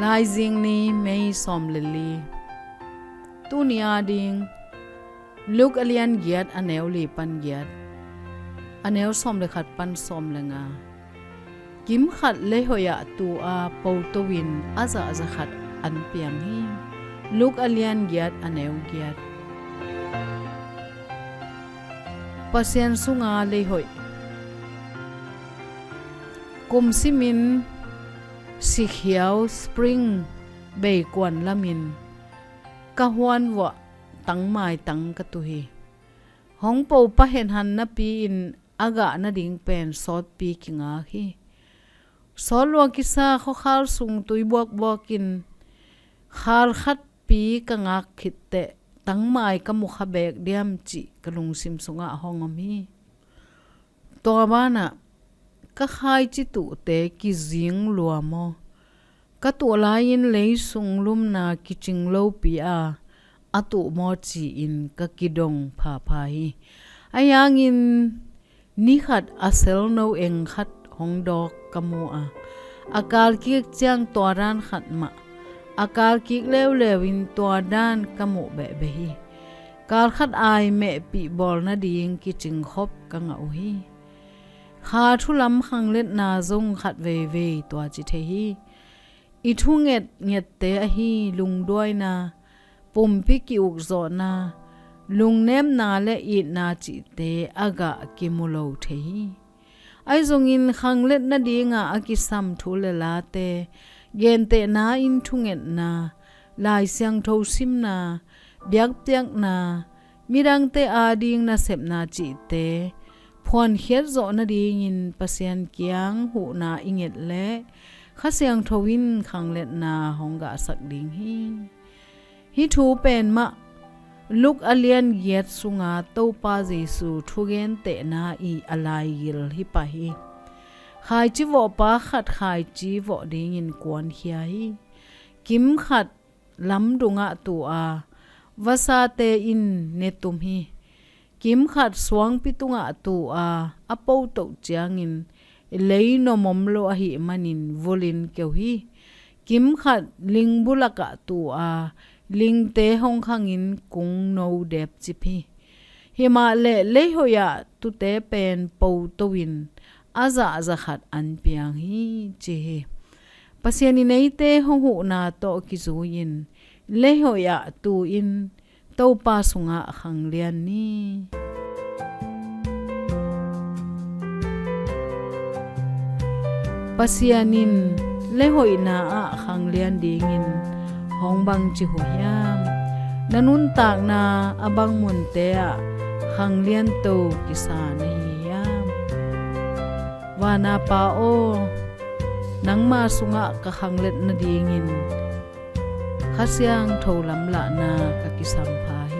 lai jing ni mei som lili tu nia ding luk alian giat aneu li pan giat aneu som le khat pan som lenga kim khat le hoya tu a po to win aza aza khat an piang hi luk alian giat aneu giat pasien sunga le hoi kum simin sikhiao spring bei kwan lamin ka huan wa tang mai tang ka tu hi hong po pa hen han na pi in aga na ding pen sot pi kinga hi solwa kisa kho khal sung tui bok bokin khal khat pi ka ngak khitte tang mai ka mu kha bek diam chi kalung sim sunga hongam hi to bana ka khai chi tu te ki jing luamo ka tu lain lei sung lum na ki ching lo pi a atu mo chi in ka kidong pha pha hi ayang in ni khat asel no eng khat hong dok kamu a akal ki chang to ran khat ma akal ki lew lewin to dan kamu be be hi kal khat ai me pi bol na ding ki ching khop ka ngau hi kha thulam khang let na zong khat ve ve to chi the hi I thu nget te a hi lung doi na pum pi ki uk zo na lung nem na le I na chi te aga ki mulo the hi ai zong in khang let na dinga aki sam thu le la te gen te na in thu nget na lai siang tho sim na byak pyak na mirang te a ding na sep na chi te phon khet zo na ding in pasien kiang hu na inget le khasiang thowin khanglet na honga sak ding hi thu pen ma luk alian yet sunga to pa jesu thugen te na I alai gil hi pa hi khai chi wo pa khat khai chi wo ding in kon hi kim khat lam dunga tu a vasa te in netum hi kim khat swang pitunga tu a apo to chiang in lei no momlo a hi manin volin keu hi kim khat ling bulaka tu a ling te hong khangin kung no dep chipi hima le hoya tu te pen po to win aza aza khat an piang hi che pasiani nei te hong hu na to ki zu yin le hoya tu in to pa sunga khang lian ni pasianin le hoi na a khang lian dingin hong bang chi hu yam nanun tak na abang mun te a khang lian to kisa nei yam wana pa o nang ma sunga ka khang let na dingin khasiang tholam la na ka kisam pha hi